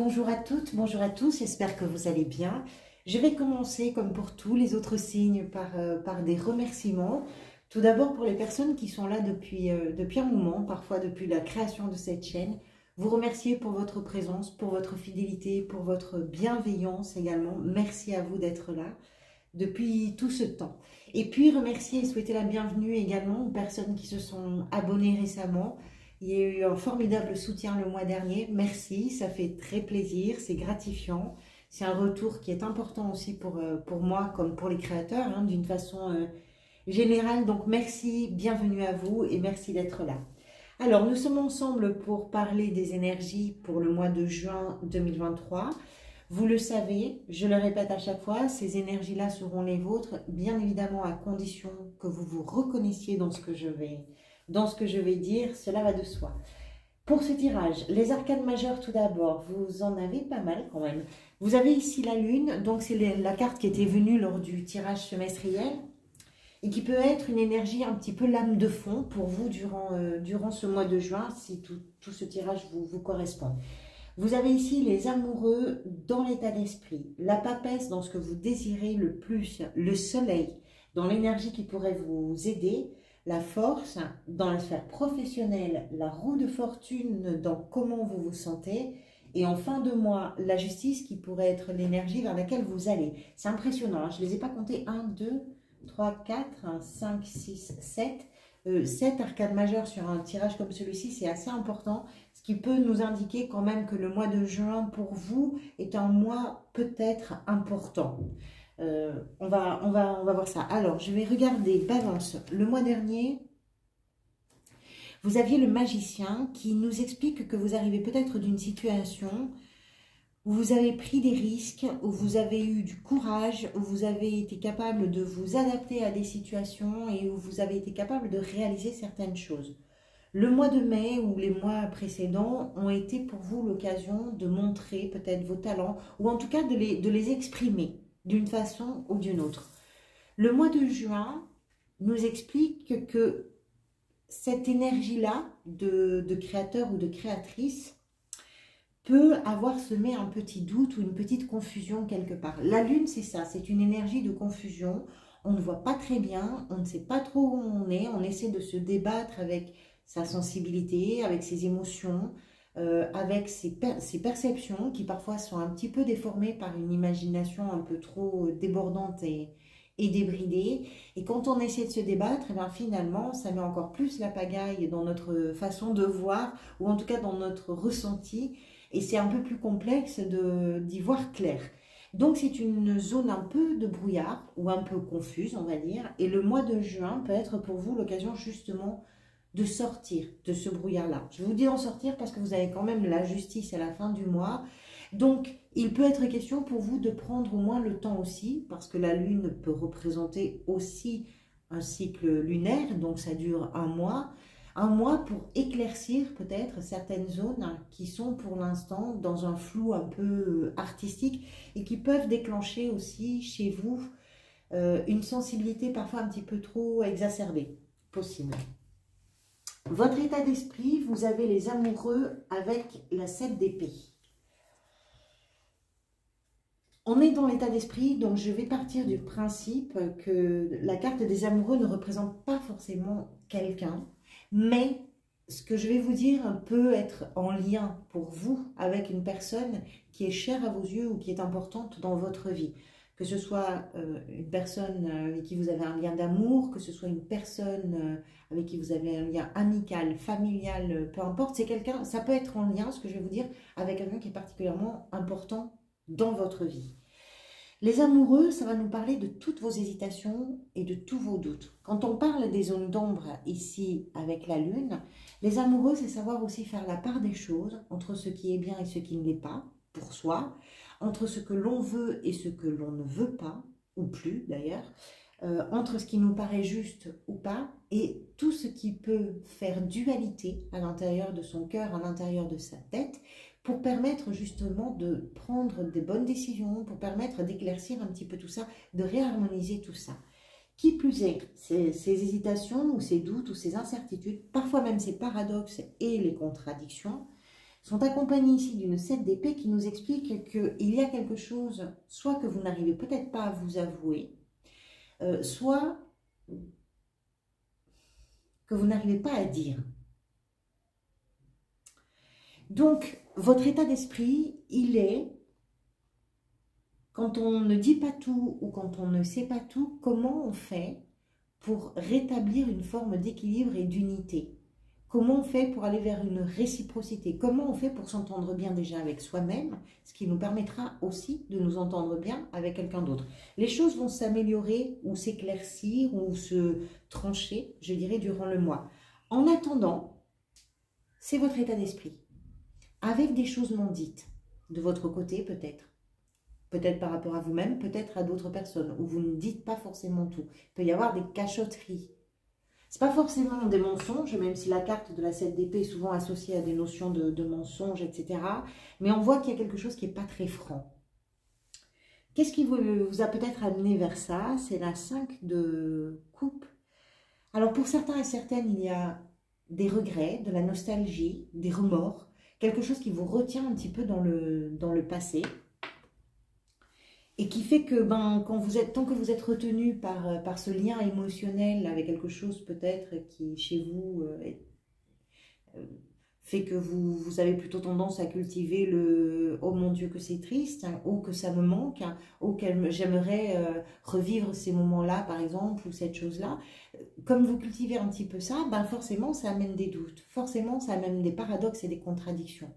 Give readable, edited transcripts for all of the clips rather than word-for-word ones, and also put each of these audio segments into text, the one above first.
bonjour à toutes, bonjour à tous, j'espère que vous allez bien. Je vais commencer, comme pour tous les autres signes, par des remerciements. Tout d'abord pour les personnes qui sont là depuis un moment, parfois depuis la création de cette chaîne. Vous remercier pour votre présence, pour votre fidélité, pour votre bienveillance également. Merci à vous d'être là depuis tout ce temps. Et puis remercier et souhaiter la bienvenue également aux personnes qui se sont abonnées récemment. Il y a eu un formidable soutien le mois dernier. Merci, ça fait très plaisir, c'est gratifiant. C'est un retour qui est important aussi pour moi comme pour les créateurs, hein, d'une façon générale. Donc merci, bienvenue à vous et merci d'être là. Alors, nous sommes ensemble pour parler des énergies pour le mois de juin 2023. Vous le savez, je le répète à chaque fois, ces énergies-là seront les vôtres, bien évidemment à condition que vous vous reconnaissiez dans ce que je vais dire, cela va de soi. Pour ce tirage, les arcanes majeures tout d'abord, vous en avez pas mal quand même. Vous avez ici la lune, donc c'est la carte qui était venue lors du tirage semestriel et qui peut être une énergie un petit peu lame de fond pour vous durant ce mois de juin, si tout ce tirage vous correspond. Vous avez ici les amoureux dans l'état d'esprit, la papesse dans ce que vous désirez le plus, le soleil dans l'énergie qui pourrait vous aider, la force dans la sphère professionnelle, la roue de fortune dans comment vous vous sentez, et en fin de mois, la justice qui pourrait être l'énergie vers laquelle vous allez. C'est impressionnant, hein, je ne les ai pas comptés, 1, 2, 3, 4, 5, 6, 7. 7 arcades majeures sur un tirage comme celui-ci, c'est assez important, ce qui peut nous indiquer quand même que le mois de juin pour vous est un mois peut-être important. On va voir ça. Alors, je vais regarder Balance. Le mois dernier, vous aviez le magicien qui nous explique que vous arrivez peut-être d'une situation où vous avez pris des risques, où vous avez eu du courage, où vous avez été capable de vous adapter à des situations et où vous avez été capable de réaliser certaines choses. Le mois de mai ou les mois précédents ont été pour vous l'occasion de montrer peut-être vos talents ou en tout cas de les exprimer d'une façon ou d'une autre. Le mois de juin nous explique que cette énergie-là de créateur ou de créatrice peut avoir semé un petit doute ou une petite confusion quelque part. La lune, c'est ça, c'est une énergie de confusion. On ne voit pas très bien, on ne sait pas trop où on est, on essaie de se débattre avec sa sensibilité, avec ses émotions, avec ses perceptions qui parfois sont un petit peu déformées par une imagination un peu trop débordante et débridée. Et quand on essaie de se débattre, et bien finalement, ça met encore plus la pagaille dans notre façon de voir, ou en tout cas dans notre ressenti. Et c'est un peu plus complexe d'y voir clair. Donc c'est une zone un peu de brouillard, ou un peu confuse, on va dire. Et le mois de juin peut être pour vous l'occasion justement de sortir de ce brouillard-là. Je vous dis d'en sortir parce que vous avez quand même la justice à la fin du mois. Donc, il peut être question pour vous de prendre au moins le temps aussi, parce que la lune peut représenter aussi un cycle lunaire, donc ça dure un mois pour éclaircir peut-être certaines zones qui sont pour l'instant dans un flou un peu artistique et qui peuvent déclencher aussi chez vous une sensibilité parfois un petit peu trop exacerbée, possible. Votre état d'esprit, vous avez les amoureux avec la 7 d'épée. On est dans l'état d'esprit, donc je vais partir du principe que la carte des amoureux ne représente pas forcément quelqu'un, mais ce que je vais vous dire peut être en lien pour vous avec une personne qui est chère à vos yeux ou qui est importante dans votre vie. Que ce soit une personne avec qui vous avez un lien d'amour, que ce soit une personne avec qui vous avez un lien amical, familial, peu importe, c'est quelqu'un, ça peut être en lien, ce que je vais vous dire, avec quelqu'un qui est particulièrement important dans votre vie. Les amoureux, ça va nous parler de toutes vos hésitations et de tous vos doutes. Quand on parle des zones d'ombre ici avec la lune, les amoureux, c'est savoir aussi faire la part des choses entre ce qui est bien et ce qui ne l'est pas, pour soi, entre ce que l'on veut et ce que l'on ne veut pas, ou plus d'ailleurs, entre ce qui nous paraît juste ou pas, et tout ce qui peut faire dualité à l'intérieur de son cœur, à l'intérieur de sa tête, pour permettre justement de prendre des bonnes décisions, pour permettre d'éclaircir un petit peu tout ça, de réharmoniser tout ça. Qui plus est, ces hésitations ou ces doutes ou ces incertitudes, parfois même ces paradoxes et les contradictions, sont accompagnés ici d'une 7 d'épée qui nous explique qu'il y a quelque chose, soit que vous n'arrivez peut-être pas à vous avouer, soit que vous n'arrivez pas à dire. Donc, votre état d'esprit, il est, quand on ne dit pas tout ou quand on ne sait pas tout, comment on fait pour rétablir une forme d'équilibre et d'unité? Comment on fait pour aller vers une réciprocité? Comment on fait pour s'entendre bien déjà avec soi-même, ce qui nous permettra aussi de nous entendre bien avec quelqu'un d'autre? Les choses vont s'améliorer ou s'éclaircir ou se trancher, je dirais, durant le mois. En attendant, c'est votre état d'esprit, avec des choses non dites, de votre côté peut-être. Peut-être par rapport à vous-même, peut-être à d'autres personnes, où vous ne dites pas forcément tout. Il peut y avoir des cachotteries. Ce n'est pas forcément des mensonges, même si la carte de la 7 d'épée est souvent associée à des notions de mensonges, etc. Mais on voit qu'il y a quelque chose qui n'est pas très franc. Qu'est-ce qui vous a peut-être amené vers ça? C'est la 5 de coupe. Alors pour certains et certaines, il y a des regrets, de la nostalgie, des remords, quelque chose qui vous retient un petit peu dans le passé. Et qui fait que tant que vous êtes retenu par ce lien émotionnel avec quelque chose peut-être qui chez vous fait que vous avez plutôt tendance à cultiver le « oh mon Dieu que c'est triste hein, »,« oh que ça me manque hein, »,« oh que j'aimerais revivre ces moments-là par exemple » ou cette chose-là. Comme vous cultivez un petit peu ça, forcément ça amène des doutes, forcément ça amène des paradoxes et des contradictions.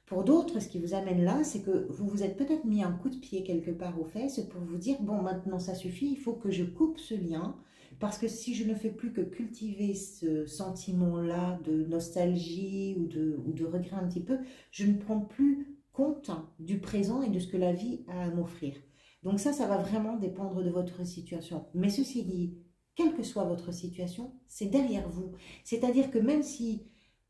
Pour d'autres, ce qui vous amène là, c'est que vous vous êtes peut-être mis un coup de pied quelque part aux fesses pour vous dire « bon, maintenant ça suffit, il faut que je coupe ce lien, parce que si je ne fais plus que cultiver ce sentiment-là de nostalgie ou de regret un petit peu, je ne prends plus compte du présent et de ce que la vie a à m'offrir. » Donc ça va vraiment dépendre de votre situation. Mais ceci dit, quelle que soit votre situation, c'est derrière vous. C'est-à-dire que même si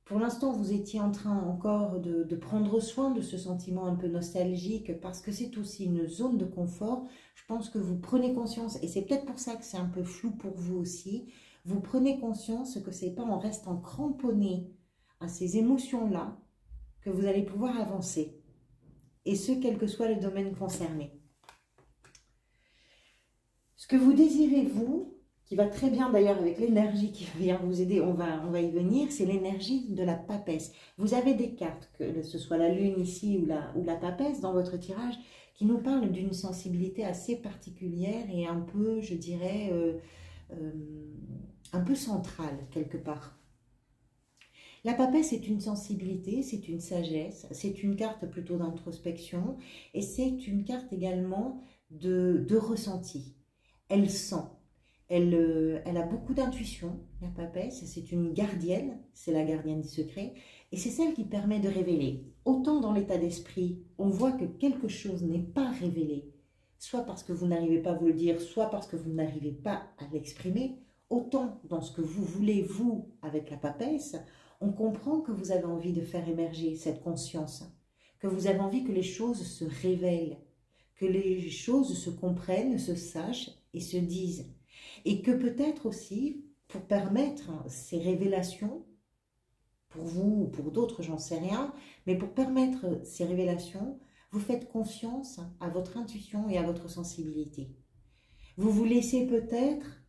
pour l'instant, vous étiez en train encore de prendre soin de ce sentiment un peu nostalgique parce que c'est aussi une zone de confort. Je pense que vous prenez conscience, et c'est peut-être pour ça que c'est un peu flou pour vous aussi, vous prenez conscience que c'est pas en restant cramponné à ces émotions-là que vous allez pouvoir avancer. Et ce, quel que soit le domaine concerné. Ce que vous désirez, vous, qui va très bien d'ailleurs avec l'énergie qui vient vous aider, on va y venir, c'est l'énergie de la papesse. Vous avez des cartes, que ce soit la lune ici ou la papesse dans votre tirage, qui nous parlent d'une sensibilité assez particulière et un peu, je dirais, un peu centrale quelque part. La papesse est une sensibilité, c'est une sagesse, c'est une carte plutôt d'introspection et c'est une carte également de ressenti. Elle sent. Elle a beaucoup d'intuition, la papesse, c'est une gardienne, c'est la gardienne des secrets, et c'est celle qui permet de révéler. Autant dans l'état d'esprit, on voit que quelque chose n'est pas révélé, soit parce que vous n'arrivez pas à vous le dire, soit parce que vous n'arrivez pas à l'exprimer, autant dans ce que vous voulez, vous, avec la papesse, on comprend que vous avez envie de faire émerger cette conscience, que vous avez envie que les choses se révèlent, que les choses se comprennent, se sachent et se disent. Et que peut-être aussi, pour permettre ces révélations, pour vous ou pour d'autres, j'en sais rien, mais pour permettre ces révélations, vous faites confiance à votre intuition et à votre sensibilité. Vous vous laissez peut-être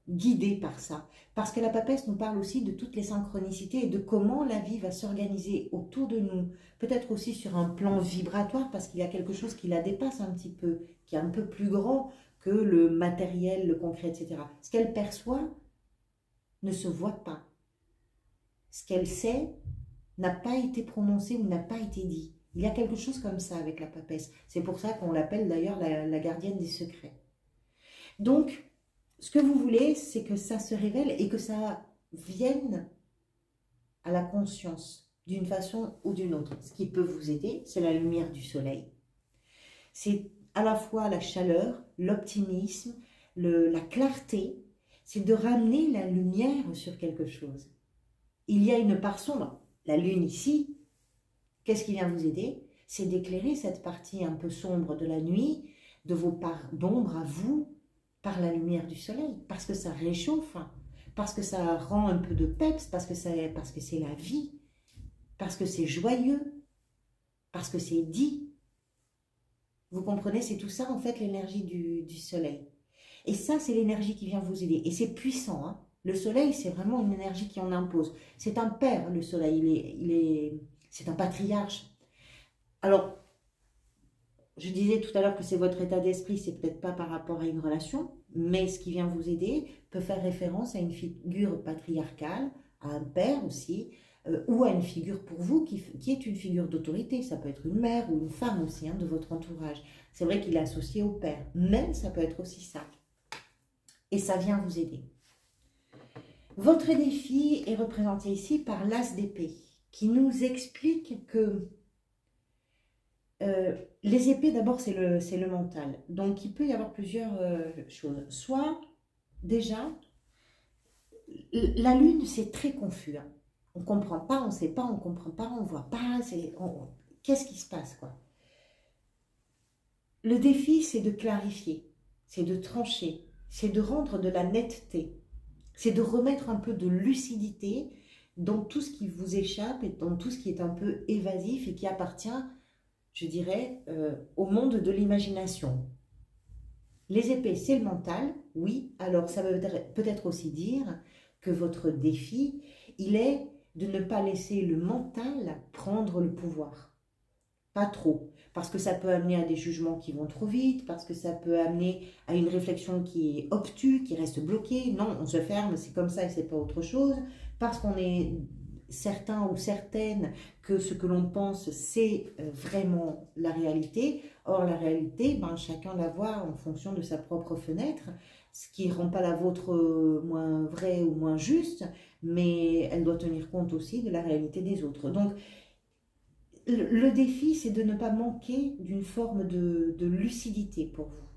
guider par ça, parce que la papesse nous parle aussi de toutes les synchronicités et de comment la vie va s'organiser autour de nous, peut-être aussi sur un plan vibratoire, parce qu'il y a quelque chose qui la dépasse un petit peu, qui est un peu plus grand que le matériel, le concret, etc. Ce qu'elle perçoit ne se voit pas. Ce qu'elle sait n'a pas été prononcé ou n'a pas été dit. Il y a quelque chose comme ça avec la papesse. C'est pour ça qu'on l'appelle d'ailleurs la gardienne des secrets. Donc, ce que vous voulez, c'est que ça se révèle et que ça vienne à la conscience d'une façon ou d'une autre. Ce qui peut vous aider, c'est la lumière du soleil. C'est à la fois la chaleur, l'optimisme, la clarté, c'est de ramener la lumière sur quelque chose. Il y a une part sombre, la lune ici, qu'est-ce qui vient vous aider? C'est d'éclairer cette partie un peu sombre de la nuit, de vos parts d'ombre à vous, par la lumière du soleil, parce que ça réchauffe, parce que ça rend un peu de peps, parce que c'est la vie, parce que c'est joyeux, parce que c'est dit. Vous comprenez, c'est tout ça en fait l'énergie du soleil. Et ça, c'est l'énergie qui vient vous aider. Et c'est puissant, hein. Le soleil, c'est vraiment une énergie qui en impose. C'est un père, le soleil, c'est un patriarche. Alors, je disais tout à l'heure que c'est votre état d'esprit, c'est peut-être pas par rapport à une relation, mais ce qui vient vous aider peut faire référence à une figure patriarcale, à un père aussi, ou à une figure pour vous qui est une figure d'autorité. Ça peut être une mère ou une femme aussi, hein, de votre entourage. C'est vrai qu'il est associé au père, mais ça peut être aussi ça. Et ça vient vous aider. Votre défi est représenté ici par l'as d'épée, qui nous explique que les épées, d'abord, c'est le mental. Donc, il peut y avoir plusieurs choses. Soit, déjà, la lune, c'est très confus. Hein. On ne comprend pas, on ne sait pas, on ne comprend pas, on ne voit pas. Qu'est-ce qui se passe, quoi? Le défi, c'est de clarifier, c'est de trancher, c'est de rendre de la netteté, c'est de remettre un peu de lucidité dans tout ce qui vous échappe et dans tout ce qui est un peu évasif et qui appartient, je dirais, au monde de l'imagination. Les épées, c'est le mental, oui. Alors, ça veut peut-être aussi dire que votre défi, il est de ne pas laisser le mental prendre le pouvoir. Pas trop, parce que ça peut amener à des jugements qui vont trop vite, parce que ça peut amener à une réflexion qui est obtuse, qui reste bloquée. Non, on se ferme, c'est comme ça et c'est pas autre chose. Parce qu'on est certain ou certaine que ce que l'on pense, c'est vraiment la réalité. Or, la réalité, ben, chacun la voit en fonction de sa propre fenêtre, ce qui ne rend pas la vôtre moins vraie ou moins juste, mais elle doit tenir compte aussi de la réalité des autres. Donc, le défi, c'est de ne pas manquer d'une forme de lucidité pour vous.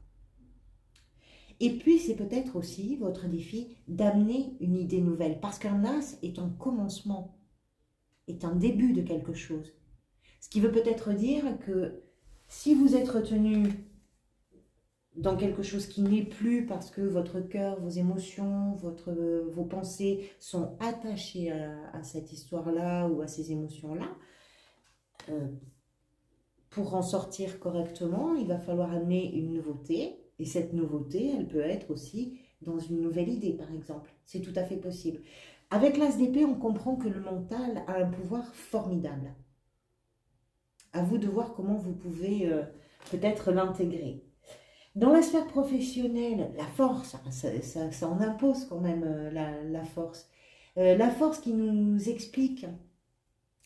Et puis, c'est peut-être aussi votre défi d'amener une idée nouvelle, parce qu'un as est un commencement, est un début de quelque chose. Ce qui veut peut-être dire que si vous êtes retenu dans quelque chose qui n'est plus parce que votre cœur, vos émotions, vos pensées sont attachées à cette histoire-là ou à ces émotions-là, pour en sortir correctement, il va falloir amener une nouveauté. Et cette nouveauté, elle peut être aussi dans une nouvelle idée, par exemple. C'est tout à fait possible. Avec l'as d'épée, on comprend que le mental a un pouvoir formidable. À vous de voir comment vous pouvez peut-être l'intégrer. Dans la sphère professionnelle, la force, ça en impose quand même la force. La force qui nous explique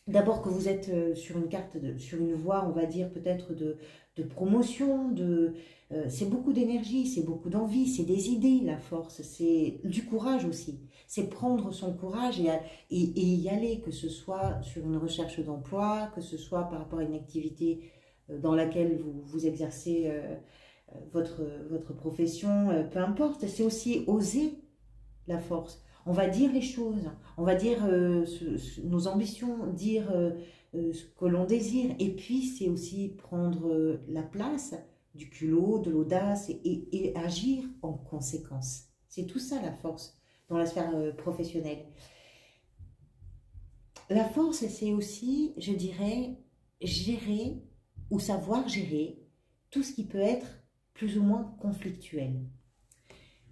d'abord que vous êtes sur une carte, sur une voie, on va dire peut-être de promotion, c'est beaucoup d'énergie, c'est beaucoup d'envie, c'est des idées, la force, c'est du courage aussi. C'est prendre son courage et y aller, que ce soit sur une recherche d'emploi, que ce soit par rapport à une activité dans laquelle vous exercez votre profession, peu importe. C'est aussi oser la force. On va dire les choses, on va dire nos ambitions, dire ce que l'on désire. Et puis, c'est aussi prendre la place du culot, de l'audace et agir en conséquence. C'est tout ça la force dans la sphère professionnelle. La force, c'est aussi, je dirais, gérer ou savoir gérer tout ce qui peut être plus ou moins conflictuel.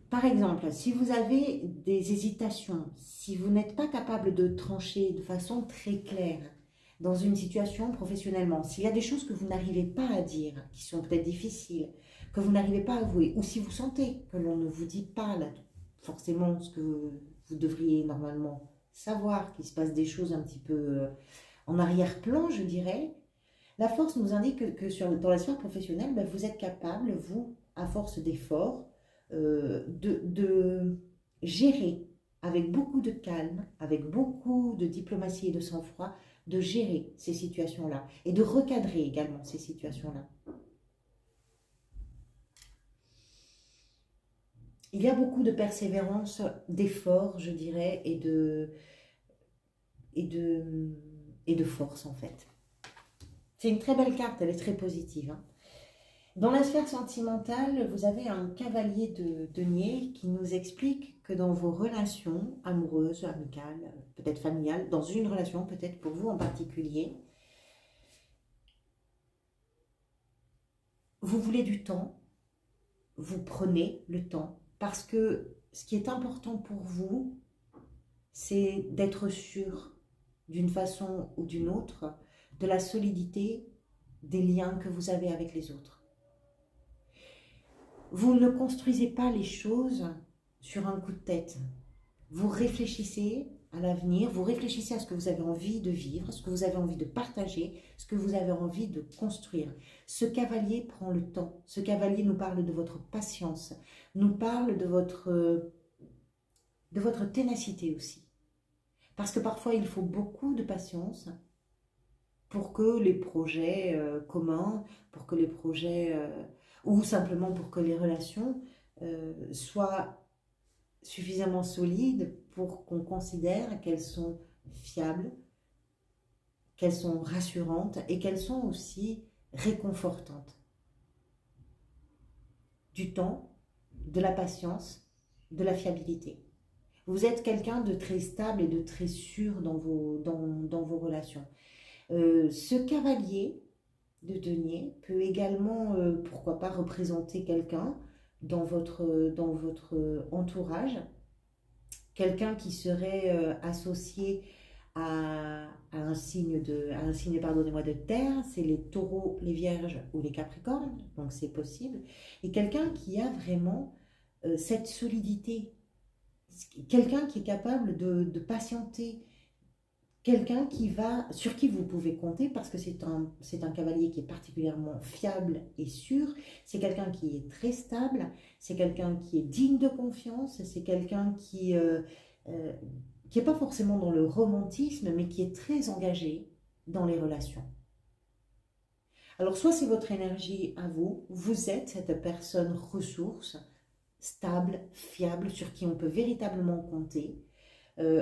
Par exemple, si vous avez des hésitations, si vous n'êtes pas capable de trancher de façon très claire dans une situation professionnellement, s'il y a des choses que vous n'arrivez pas à dire, qui sont peut-être difficiles, que vous n'arrivez pas à avouer, ou si vous sentez que l'on ne vous dit pas là, forcément ce que vous devriez normalement savoir, qu'il se passe des choses un petit peu en arrière-plan, je dirais, la force nous indique que dans la sphère professionnelle, ben, vous êtes capable, vous, à force d'efforts, de gérer avec beaucoup de calme, avec beaucoup de diplomatie et de sang-froid, de gérer ces situations-là et de recadrer également ces situations-là. Il y a beaucoup de persévérance, d'efforts, je dirais, et de force en fait. C'est une très belle carte, elle est très positive. Hein. Dans la sphère sentimentale, vous avez un cavalier de denier qui nous explique que dans vos relations amoureuses, amicales, peut-être familiales, dans une relation, peut-être pour vous en particulier, vous voulez du temps, vous prenez le temps, parce que ce qui est important pour vous, c'est d'être sûr, d'une façon ou d'une autre, de la solidité des liens que vous avez avec les autres. Vous ne construisez pas les choses sur un coup de tête. Vous réfléchissez à l'avenir, vous réfléchissez à ce que vous avez envie de vivre, ce que vous avez envie de partager, ce que vous avez envie de construire. Ce cavalier prend le temps. Ce cavalier nous parle de votre patience, nous parle de votre ténacité aussi. Parce que parfois, il faut beaucoup de patience pour que les projets communs, pour que les projets, ou simplement pour que les relations soient suffisamment solides pour qu'on considère qu'elles sont fiables, qu'elles sont rassurantes et qu'elles sont aussi réconfortantes. Du temps, de la patience, de la fiabilité. Vous êtes quelqu'un de très stable et de très sûr dans vos relations. Ce cavalier de denier peut également, pourquoi pas, représenter quelqu'un dans votre entourage, quelqu'un qui serait associé à un signe pardonnez-moi, de terre, c'est les taureaux, les vierges ou les capricornes, donc c'est possible, et quelqu'un qui a vraiment cette solidité, quelqu'un qui est capable de patienter, quelqu'un sur qui vous pouvez compter parce que c'est un cavalier qui est particulièrement fiable et sûr, c'est quelqu'un qui est très stable, c'est quelqu'un qui est digne de confiance, c'est quelqu'un qui n'est pas forcément dans le romantisme, mais qui est très engagé dans les relations. Alors soit c'est votre énergie à vous, vous êtes cette personne ressource, stable, fiable, sur qui on peut véritablement compter.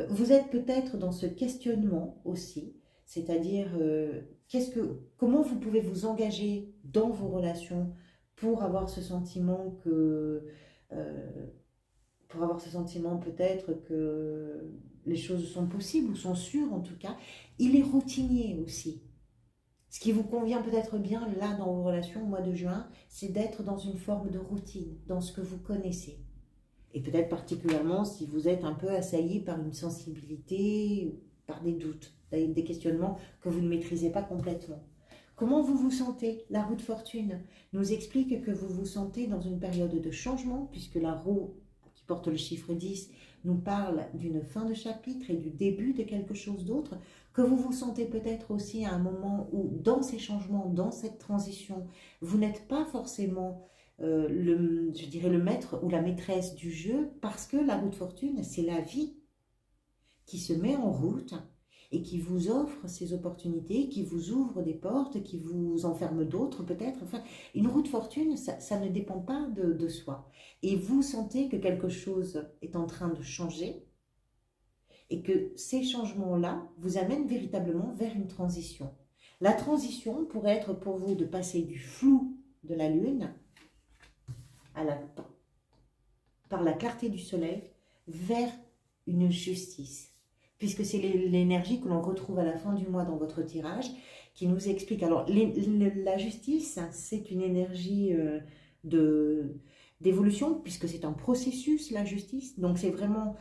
Vous êtes peut-être dans ce questionnement aussi, c'est-à-dire comment vous pouvez vous engager dans vos relations pour avoir ce sentiment peut-être que les choses sont possibles ou sont sûres en tout cas. Il est routinier aussi. Ce qui vous convient peut-être bien là dans vos relations au mois de juin, c'est d'être dans une forme de routine, dans ce que vous connaissez. Et peut-être particulièrement si vous êtes un peu assailli par une sensibilité, par des doutes, des questionnements que vous ne maîtrisez pas complètement. Comment vous vous sentez? La roue de fortune nous explique que vous vous sentez dans une période de changement, puisque la roue qui porte le chiffre 10 nous parle d'une fin de chapitre et du début de quelque chose d'autre, que vous vous sentez peut-être aussi à un moment où, dans ces changements, dans cette transition, vous n'êtes pas forcément je dirais le maître ou la maîtresse du jeu, parce que la roue de fortune, c'est la vie qui se met en route et qui vous offre ces opportunités, qui vous ouvre des portes, qui vous enferme d'autres peut-être. Enfin, une roue de fortune, ça ne dépend pas de soi. Et vous sentez que quelque chose est en train de changer et que ces changements-là vous amènent véritablement vers une transition. La transition pourrait être pour vous de passer du flou de la lune par la clarté du soleil vers une justice, puisque c'est l'énergie que l'on retrouve à la fin du mois dans votre tirage, qui nous explique. Alors, la justice, c'est une énergie d'évolution, puisque c'est un processus, la justice. Donc, c'est vraiment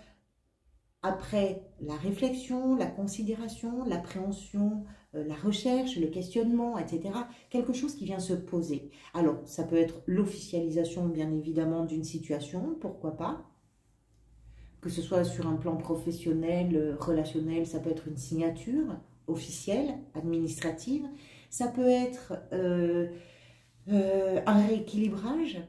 après la réflexion, la considération, l'appréhension, la recherche, le questionnement, etc. Quelque chose qui vient se poser. Alors, ça peut être l'officialisation, bien évidemment, d'une situation, pourquoi pas. Que ce soit sur un plan professionnel, relationnel, ça peut être une signature officielle, administrative. Ça peut être un rééquilibrage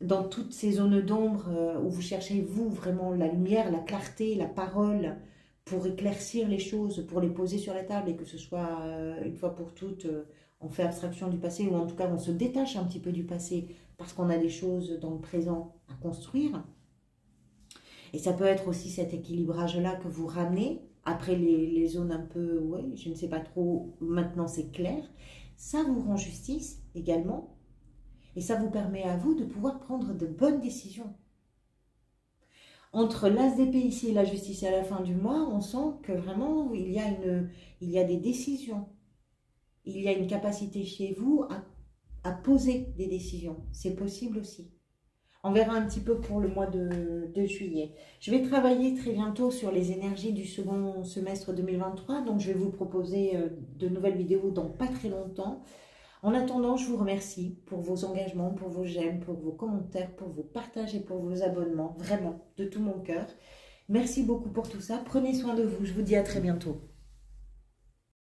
dans toutes ces zones d'ombre où vous cherchez, vous, vraiment la lumière, la clarté, la parole, pour éclaircir les choses, pour les poser sur la table et que ce soit, une fois pour toutes, on fait abstraction du passé, ou en tout cas on se détache un petit peu du passé parce qu'on a des choses dans le présent à construire. Et ça peut être aussi cet équilibrage-là que vous ramenez, après les zones un peu, ouais, je ne sais pas trop, maintenant c'est clair. Ça vous rend justice également. Et ça vous permet à vous de pouvoir prendre de bonnes décisions. Entre l'as d'épée ici et la justice à la fin du mois, on sent que vraiment il y a des décisions. Il y a une capacité chez vous à poser des décisions. C'est possible aussi. On verra un petit peu pour le mois de juillet. Je vais travailler très bientôt sur les énergies du second semestre 2023. Donc, je vais vous proposer de nouvelles vidéos dans pas très longtemps. En attendant, je vous remercie pour vos engagements, pour vos j'aime, pour vos commentaires, pour vos partages et pour vos abonnements. Vraiment, de tout mon cœur. Merci beaucoup pour tout ça. Prenez soin de vous. Je vous dis à très bientôt.